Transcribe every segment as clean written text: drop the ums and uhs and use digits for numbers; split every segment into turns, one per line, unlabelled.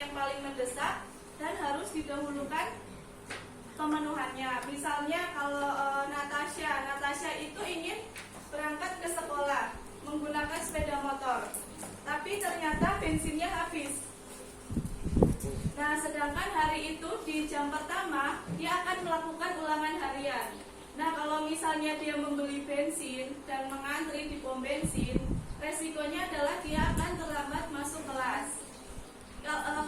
yang paling mendesak dan harus didahulukan pemenuhannya. Misalnya kalau Natasha itu ingin berangkat ke sekolah menggunakan sepeda motor, tapi ternyata bensinnya habis. Nah, sedangkan hari itu di jam pertama dia akan melakukan ulangan harian. Nah, kalau misalnya dia membeli bensin dan mengantri di pom bensin, resikonya adalah dia akan terlambat masuk kelas.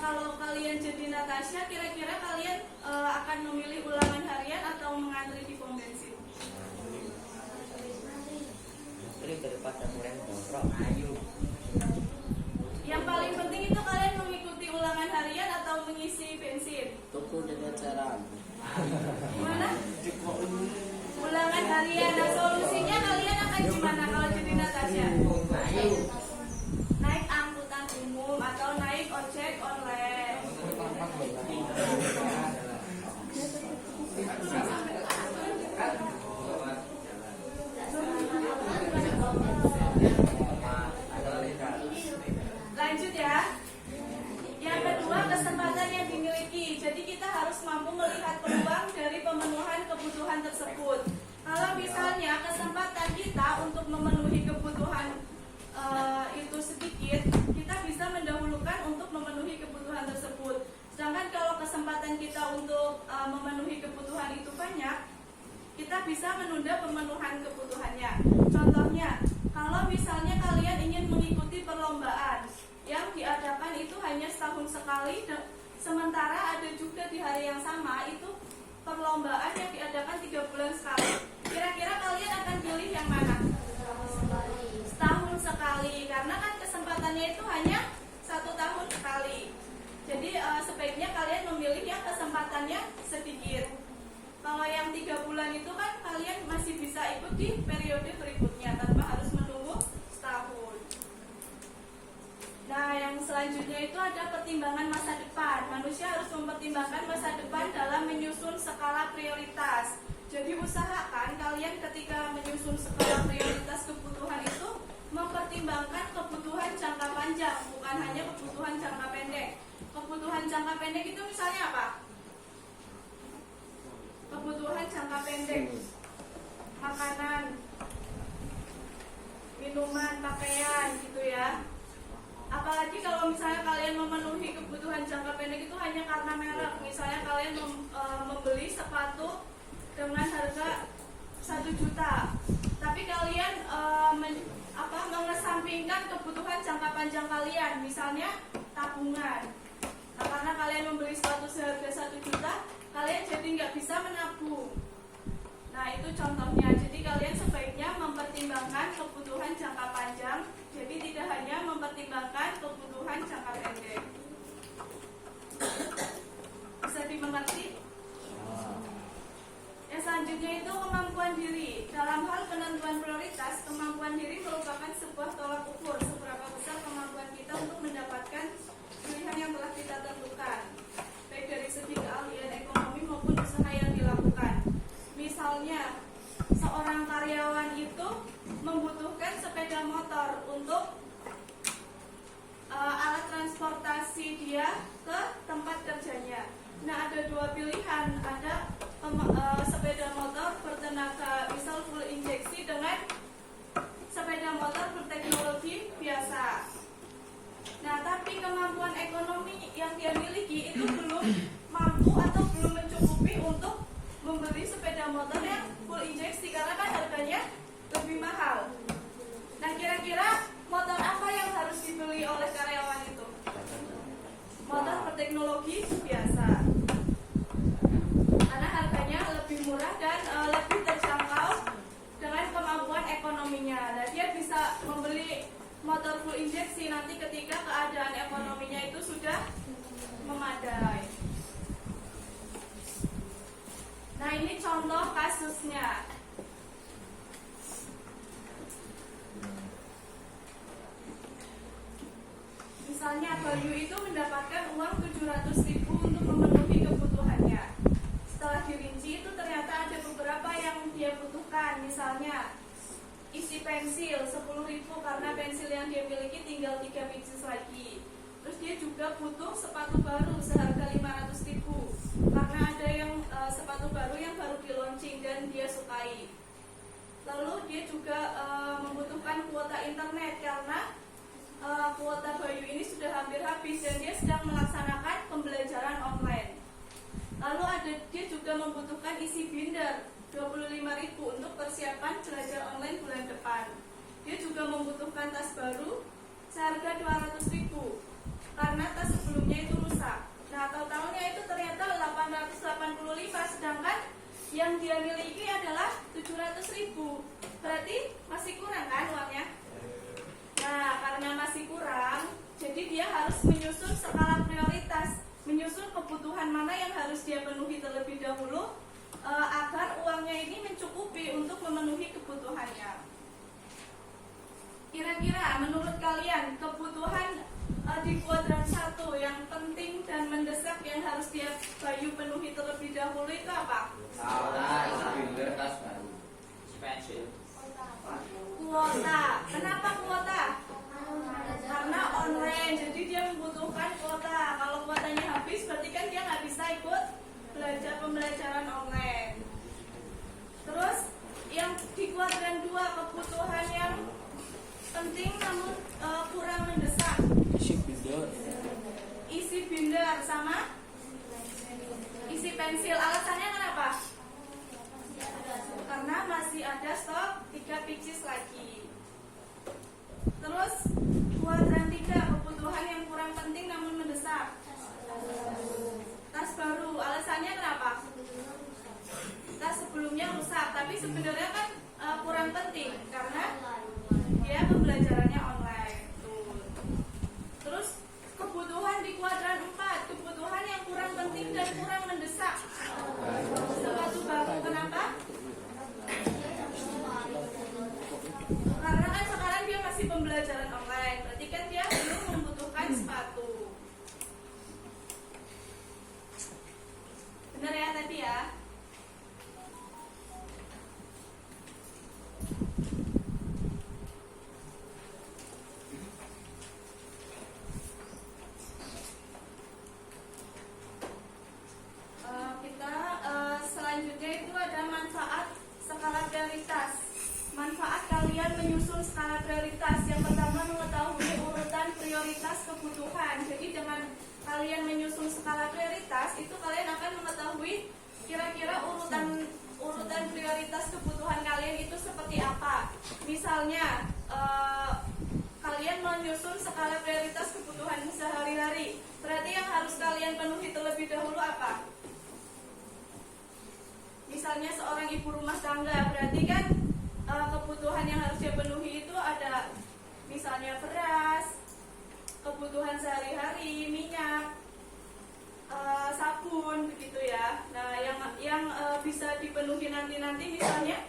Kalau kalian jadi Natasha, kira-kira kalian akan memilih ulangan harian atau mengantri di pom bensin?
Daripada merendorok, ayo.
Yang paling penting itu kalian mengikuti ulangan harian atau mengisi bensin?
Tuku dengan cara
Gimana? Ulangan harian. Nah, solusinya kalian akan gimana kalau jadi Natasha? Naik angkutan umum atau naik ojek online. Lanjut ya. Yang kedua, kesempatan yang dimiliki. Jadi kita harus mampu melihat peluang dari pemenuhan kebutuhan tersebut. Kalau misalnya kesempatan kita untuk memenuhi kebutuhan itu sedikit, kita bisa mendahulukan untuk memenuhi kebutuhan tersebut. Sedangkan kalau kesempatan kita untuk memenuhi kebutuhan itu banyak, kita bisa menunda pemenuhan kebutuhannya. Contohnya, kalau misalnya kalian ingin mengikuti perlombaan yang diadakan itu hanya setahun sekali, sementara ada juga di hari yang sama itu perlombaan yang diadakan 3 bulan sekali. Kira-kira kalian akan pilih yang mana? Setahun sekali, karena kan kesempatannya itu hanya 1 tahun sekali. Jadi sebaiknya kalian memilih yang kesempatannya sedikit. Kalau yang 3 bulan itu kan kalian masih bisa ikut di periode berikutnya tanpa harus menunggu setahun. Nah, yang selanjutnya itu ada pertimbangan masa depan. Manusia harus mempertimbangkan masa depan dalam menyusun skala prioritas. Jadi usahakan kalian ketika menyusun skala prioritas kebutuhan itu mempertimbangkan kebutuhan jangka panjang, bukan hanya kebutuhan jangka pendek. Kebutuhan jangka pendek itu misalnya apa? Kebutuhan jangka pendek, makanan, minuman, pakaian gitu ya. Apalagi kalau misalnya kalian memenuhi kebutuhan jangka pendek itu hanya karena merek. Misalnya kalian membeli sepatu dengan harga 1 juta, tapi kalian mengesampingkan kebutuhan jangka panjang kalian, misalnya tabungan. Nah, karena kalian membeli sepatu seharga 1 juta, kalian jadi nggak bisa menabung. Nah, itu contohnya. Jadi kalian sebaiknya mempertimbangkan kebutuhan jangka panjang, jadi tidak hanya mempertimbangkan kebutuhan jangka pendek. Bisa dimengerti? Yang selanjutnya itu kemampuan diri. Dalam hal penentuan prioritas, kemampuan diri merupakan sebuah tolak ukur seberapa besar kemampuan kita untuk mendapatkan pilihan yang telah kita tentukan, baik dari segi keahlian ekonomi maupun usaha yang dilakukan. Misalnya, seorang karyawan itu membutuhkan sepeda motor untuk alat transportasi dia ke tempat kerjanya. Nah, ada 2 pilihan, ada sepeda motor bertenaga misal full injeksi dengan sepeda motor berteknologi biasa. Nah, tapi kemampuan ekonomi yang dia miliki itu belum mampu atau belum mencukupi untuk membeli sepeda motor yang full injeksi karena kan harganya lebih mahal. Nah, kira-kira motor apa yang harus dibeli oleh karyawan itu? Motor berteknologi biasa. Karena harganya lebih murah dan lebih terjangkau dengan kemampuan ekonominya. Nah, dia bisa membeli motor full injeksi nanti ketika keadaan ekonominya itu sudah memadai. Nah, ini contoh kasusnya. Misalnya Bayu itu mendapatkan uang 700.000 untuk memenuhi kebutuhannya. Setelah dirinci itu ternyata ada beberapa yang dia butuhkan. Misalnya isi pensil 10.000 karena pensil yang dia miliki tinggal 3 pieces lagi. Terus dia juga butuh sepatu baru seharga 500.000 karena ada yang sepatu baru yang baru di launching dan dia sukai. Lalu dia juga membutuhkan kuota internet karena kuota Bayu ini sudah hampir habis dan dia sedang melaksanakan pembelajaran online. Lalu dia juga membutuhkan isi binder 25.000 untuk persiapan belajar online bulan depan. Dia juga membutuhkan tas baru seharga 200.000 karena tas sebelumnya itu rusak. Nah, totalnya itu ternyata 885, sedangkan yang dia miliki adalah 700.000. Berarti masih kurang kan uangnya? Nah, karena masih kurang, jadi dia harus menyusun skala prioritas, menyusun kebutuhan mana yang harus dia penuhi terlebih dahulu agar uangnya ini mencukupi untuk memenuhi kebutuhannya. Kira-kira menurut kalian kebutuhan di kuadran 1 yang penting dan mendesak yang harus dia Bayu penuhi terlebih dahulu itu apa?
Kertas baru. Pensil.
Kuota. Kenapa kuota? Karena online, jadi dia membutuhkan kuota. Kalau kuotanya habis, berarti kan dia nggak bisa ikut belajar pembelajaran online. Terus yang di kuadran 2 kebutuhan yang penting namun kurang mendesak. Isi binder sama isi pensil. Alasannya kenapa? Karena masih ada stok 3 pieces lagi. Terus kuadran 3 kebutuhan yang kurang penting namun mendesak. Tas baru. Alasannya kenapa? Tas sebelumnya rusak, tapi sebenarnya kan kurang penting karena dia pembelajarannya online. Terus kebutuhan di kuadran 4, kebutuhan yang kurang penting dan kurang mendesak. Sepatu baru. Kenapa? Karena kan sekarang dia masih pembelajaran online, berarti kan dia belum membutuhkan sepatu. Benar ya tadi ya? Selanjutnya itu ada manfaat skala prioritas. Manfaat kalian menyusun skala prioritas. Yang pertama, mengetahui urutan prioritas kebutuhan. Jadi dengan kalian menyusun skala prioritas, itu kalian akan mengetahui kira-kira urutan prioritas kebutuhan kalian itu seperti apa. Misalnya kalian menyusun skala prioritas kebutuhan sehari-hari, berarti yang harus kalian penuhi terlebih dahulu apa? Misalnya seorang ibu rumah tangga, berarti kan kebutuhan yang harus dia penuhi itu ada misalnya beras, kebutuhan sehari-hari, minyak, sabun, begitu ya. Nah, yang bisa dipenuhi nanti misalnya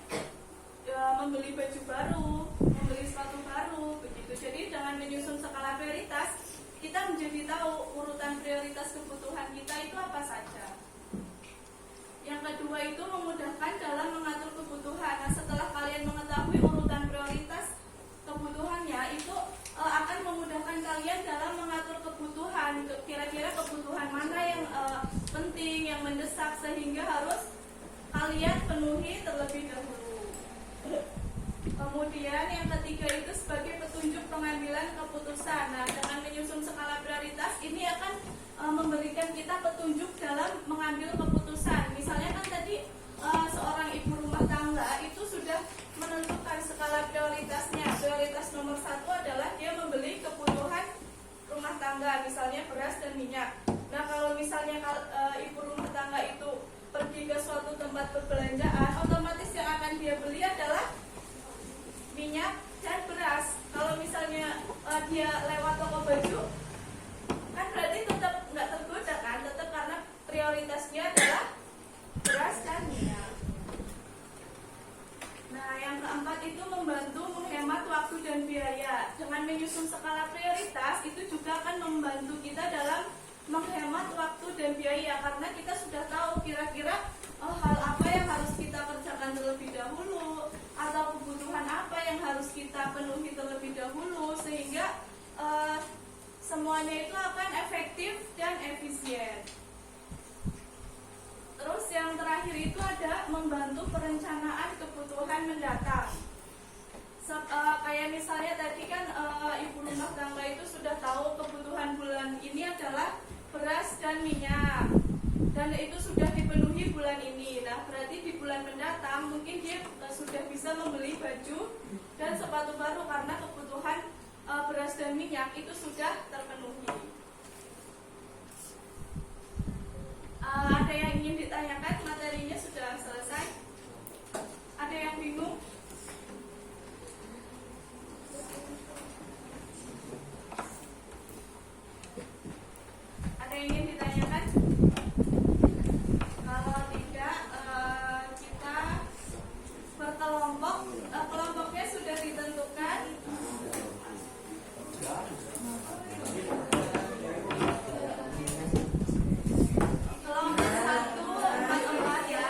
membeli baju baru, membeli sepatu baru, begitu. Jadi dengan menyusun skala prioritas, kita menjadi tahu urutan prioritas kebutuhan kita itu apa saja. Yang kedua itu memudahkan dalam mengatur kebutuhan. Nah, setelah kalian mengetahui urutan prioritas kebutuhannya, itu akan memudahkan kalian dalam mengatur kebutuhan. Kira-kira kebutuhan mana yang penting, yang mendesak, sehingga harus kalian penuhi terlebih dahulu. Kemudian yang ketiga itu sebagai petunjuk pengambilan keputusan. Nah, dengan menyusun skala prioritas ini akan memberikan kita petunjuk dalam mengambil keputusan. Misalnya kan tadi seorang ibu rumah tangga itu sudah menentukan skala prioritasnya. Prioritas nomor 1 adalah dia membeli kebutuhan rumah tangga, misalnya beras dan minyak. Nah, kalau misalnya ibu rumah tangga itu pergi ke suatu tempat perbelanjaan, otomatis yang akan dia beli adalah minyak dan beras. Kalau misalnya dia lewat toko baju, kan berarti tetap nggak tergoda kan, tetap karena prioritasnya adalah beras dan minyak. Nah, yang keempat itu membantu menghemat waktu dan biaya. Dengan menyusun skala prioritas itu juga akan membantu kita dalam menghemat waktu dan biaya, karena kita sudah tahu kira-kira hal apa yang harus kita kerjakan terlebih dahulu, atau kebutuhan apa yang harus kita penuhi terlebih dahulu, sehingga bulan minyak dan itu sudah dipenuhi bulan ini. Nah, berarti di bulan mendatang mungkin dia sudah bisa membeli baju dan sepatu baru karena kebutuhan beras dan minyak itu sudah terpenuhi. Ada yang ingin ditanyakan? Materinya sudah selesai. Ada yang bingung? Ada yang ingin ditanyakan? Kalau tidak, kita berkelompok. Kelompoknya sudah ditentukan. Kelompok 1, 4 ya.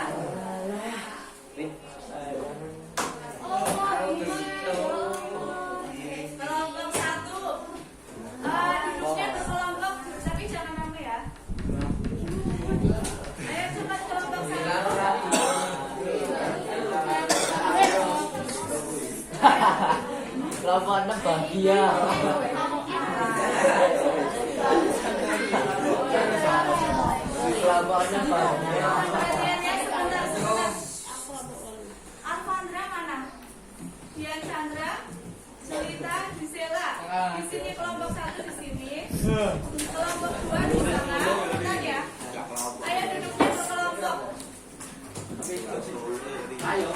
Kelompok 1, duduknya berkelompok, tapi jangan rame ya. Ayo cepat kelompok 1.
Kelompoknya bahagia. Kelompoknya bahagia.
Perhatiannya sebentar. Alfandra mana? Dian Chandra, Jelita, Gisela. Di sini kelompok 1 di sini. Kelompok 2 di sana. Benar ya? Ayo duduknya berkelompok.
Ayo,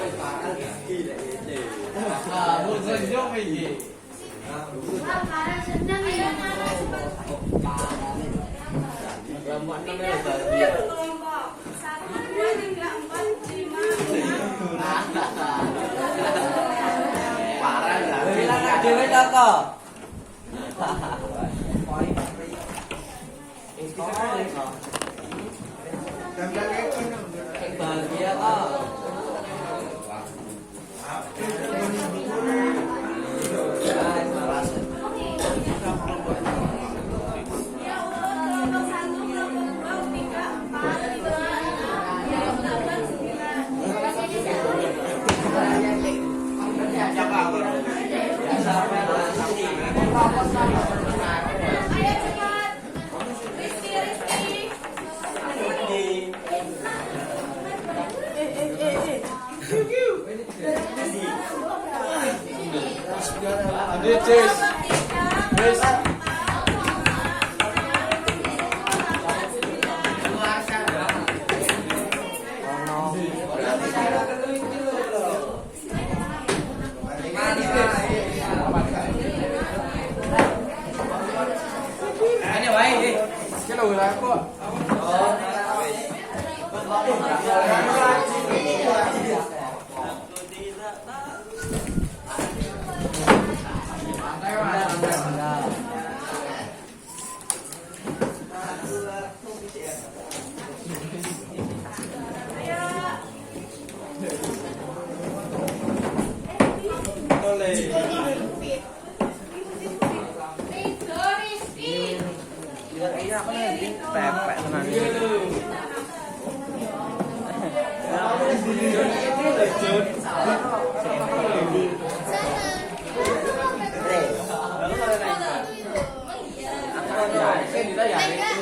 Ayo Nana cepat.
kelompoknya
Pindah duduknya berkelompok. 1, 2, 3, 4, 5, 6.
parah lah.
Bilang aja dewe toko. Bahagia kok.
Ya Allah, kelompok 1, kelompok 2, 3, 4, 5, 6, 8, 9. Ayo cepat. Rizky.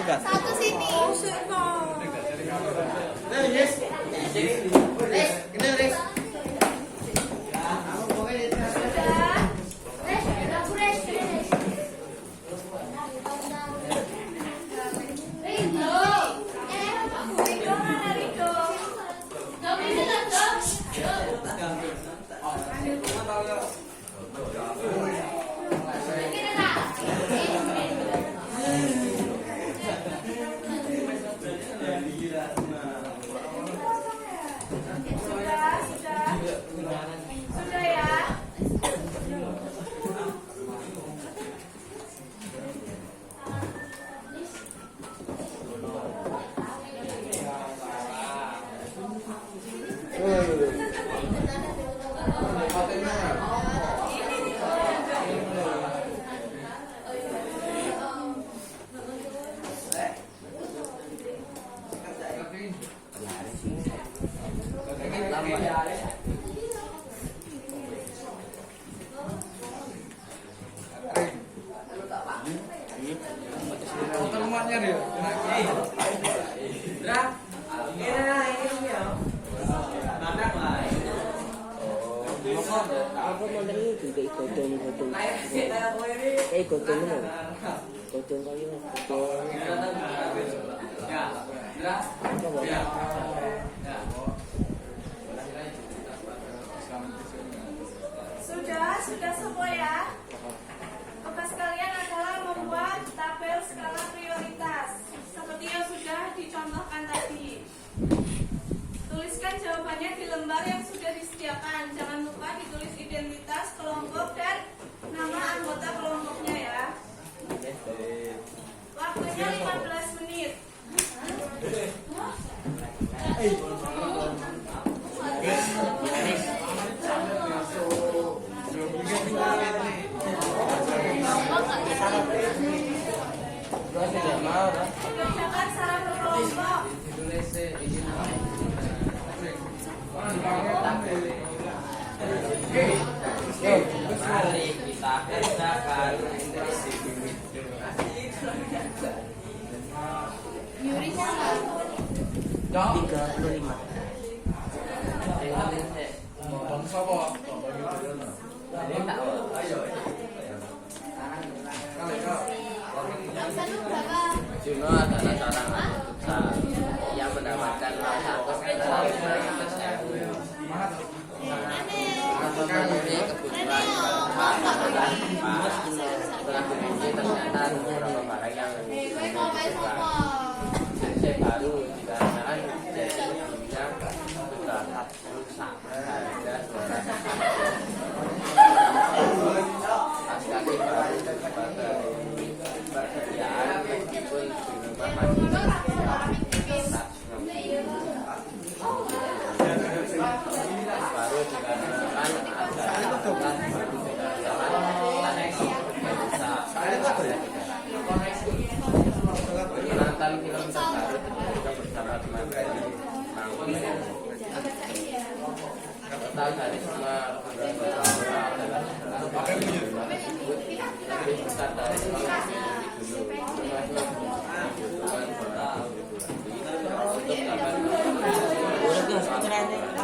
Satu sini.
Sudah ya.
Aku mau dari juga godong. Godong loh. Godong kali
Sudah semua ya. Tugas kalian adalah membuat tabel skala prioritas seperti yang sudah dicontohkan tadi. Tuliskan jawabannya di lembar yang sudah disediakan. Jangan lupa ditulis identitas kelompok dan nama anggota kelompoknya ya. Waktunya 15 menit. Kerjakan secara berkelompok.
Mari kita kerjakan.
Yuri siapa?
35.
Absen berapa?
Juno adalah seorang anak futsal yang mendapatkan nilai 1,5%. Ini kebetulan setelah diuji ternyata ada beberapa barang yang saya baru dikarenakan jadi sebelumnya sudah rusak harga 200. Pasca baru sebagai persediaan meskipun di rumah masih baru dikarenakan ada aturan baru menonton film terbaru juga bersama teman-teman total dari semua lebih besar dari semua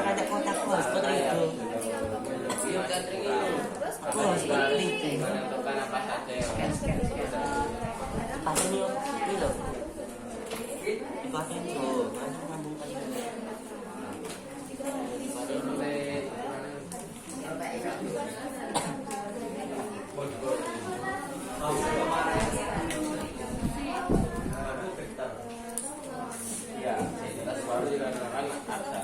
Ada kotak pos seperti itu.
Menentukan apa saja yang
Pas ini loh. Dipakai tuh, langsung ngambung kali.
ya, kita baru dikarenakan ada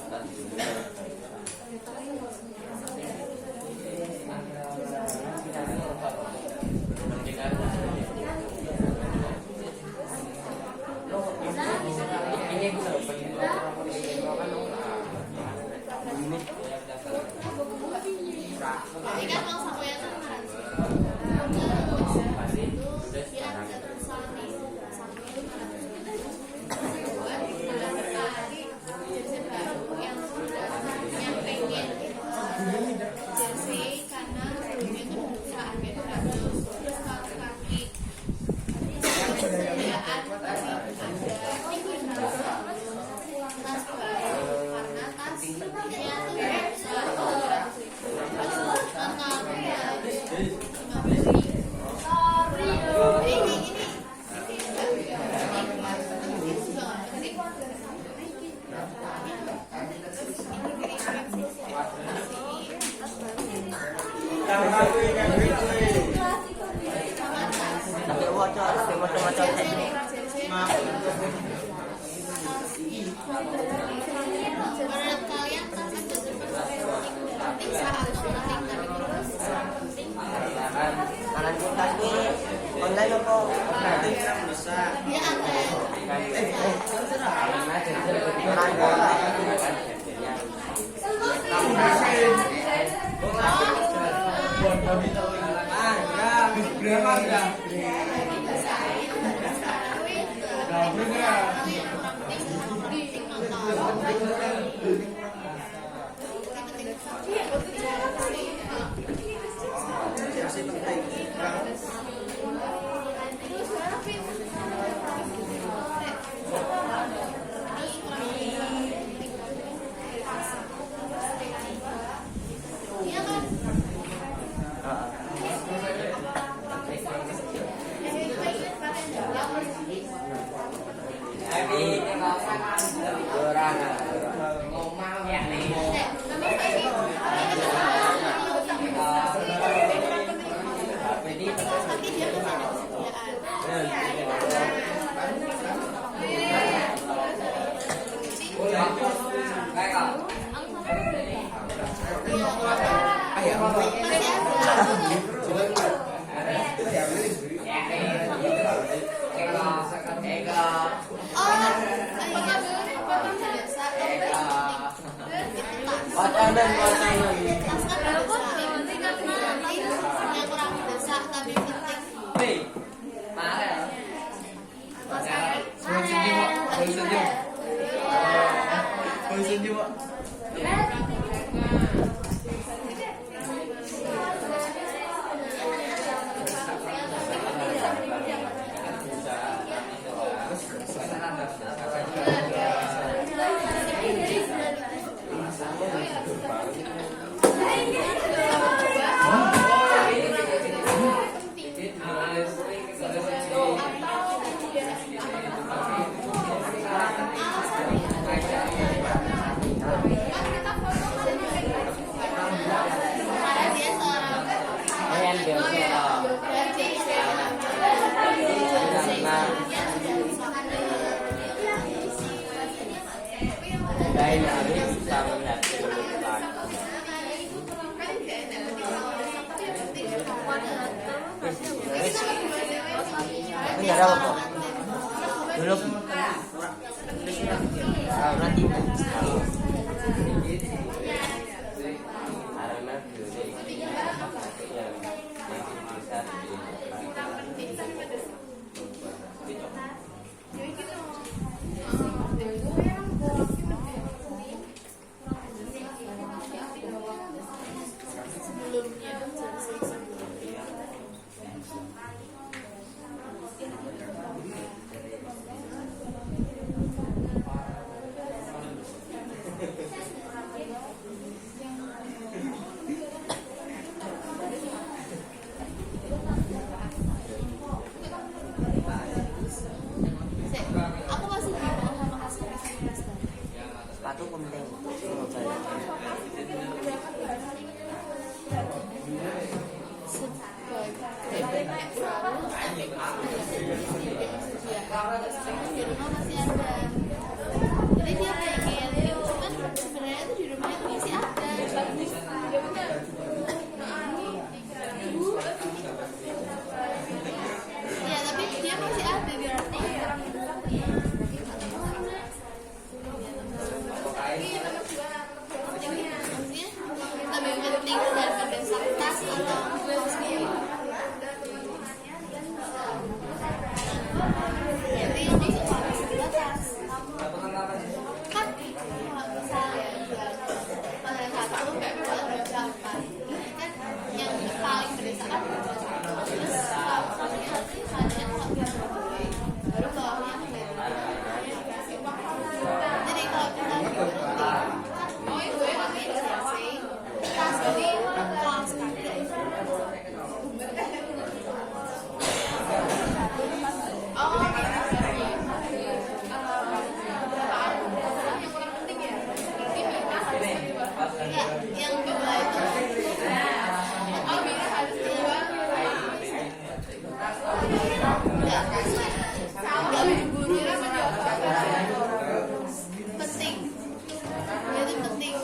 Ingat mau sapu yang kemarin. Dia ada tulisan nih, sapu yang kemarin. Buat sekali jersey baru yang sudah yang pengen jersey karena sebelumnya itu saat itu terus kaos kaki persediaan masih ada tas baru karena tasnya tuh menurut kalian tas itu penting saat penting tapi terus penting
Anak kulkas ini online apa?
dia ada Tapi dia masih ada persediaan.
Wacana. Ini ada apa? Belum. Nanti.
Aku masih bingung sama hasil semester.
Sepatu penting.
Di rumah masih ada. Jadi dia pengen, cuman sebenarnya tuh di rumahnya tuh masih ada. Ya tapi dia masih ada berarti. Maksudnya lebih penting daripada saktas atau jadi yang masuk harus dibatas kan misalnya pada satu kalau ada berapa ini kan yang paling berdasarkan terus bawahnya nanti kalian nggak bisa berbuat baru bawahnya jadi kalau kita oh itu ya namanya selesai pas jadi kelas kaki yang kedua itu harus keluar nggak buru-buru penting itu penting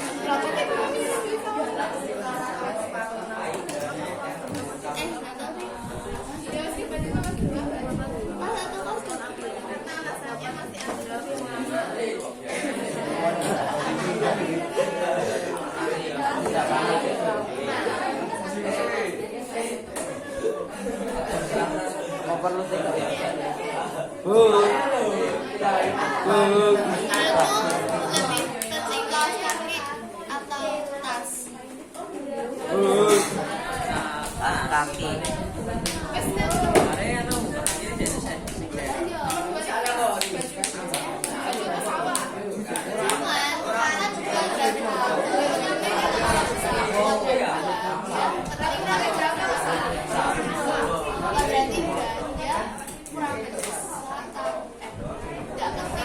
Mau perlu sih.
lebih penting kaos kaki atau tas
Kaki.
berarti belanja kurang atau nggak penting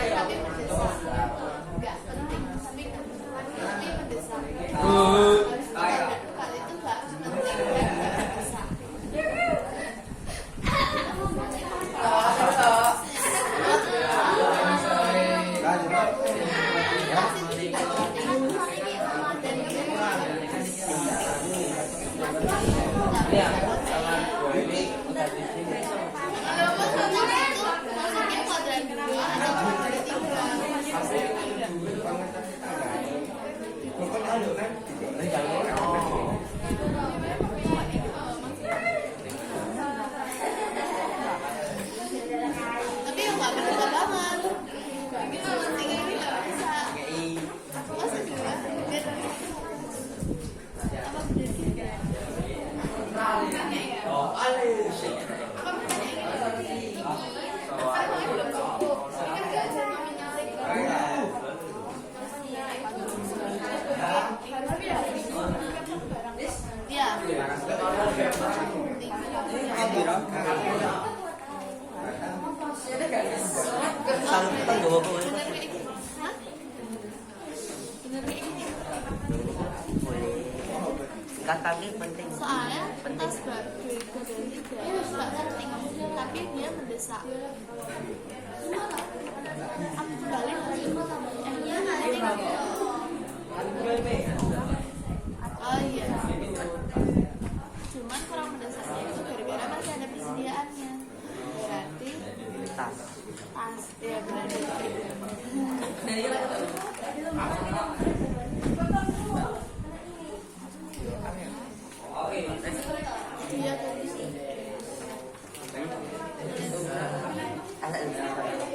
bawa-bawa
Bener kayak gitu. Hah? Bener kayak gitu.
boleh. Sikat kaki penting.
Soalnya tas babi godaan itu nggak penting, tapi dia mendesak. Aku balik oh iya. Cuman kurang mendesaknya itu gara-gara masih ada persediaannya. Berarti
Tas.
tas ya benar. Iya tadi sih.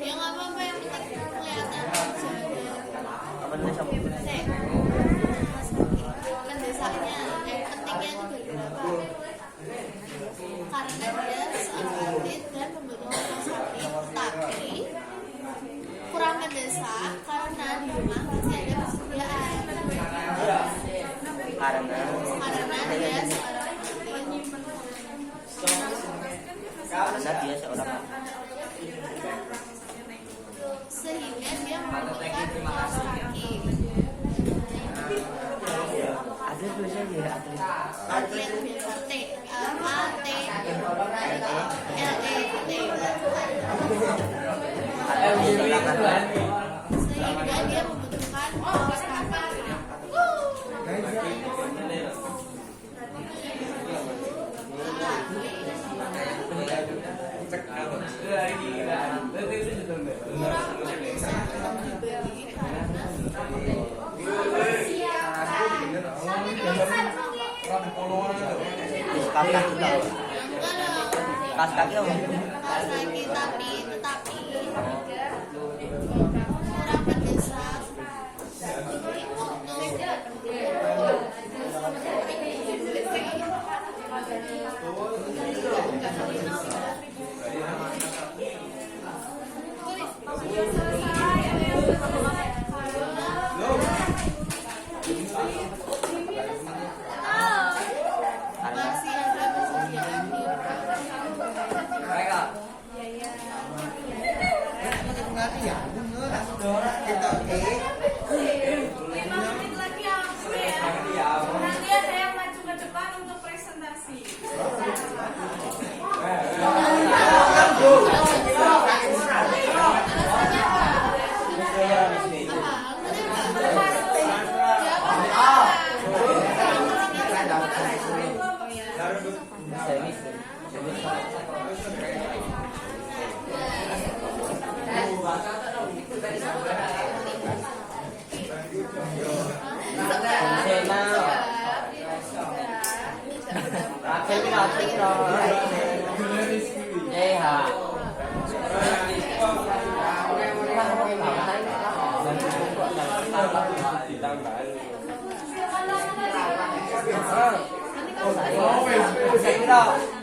Ya nggak apa-apa, yang penting kelihatan aja.
Apa tuh sama?
Mendesaknya, pentingnya itu gara-gara apa? Karena dia seatit dan membutuhkan sakit, tapi kurang mendesak karena di rumah masih ada persediaan.
Karena
Karena dia seorang sehingga dia membutuhkan kaos kaki.
ada tulisannya ya atlet.
Atlet biasa T A T L E T. Sehingga dia membutuhkan kaos kaki.
Kas kaki tau. Kas kaki apa?
Kaos kaki tapi kurang mendesak. Masih ada persediaan di rumah.
Lima menit lagi ya. Nanti ada yang maju ke depan untuk presentasi.
Saya kira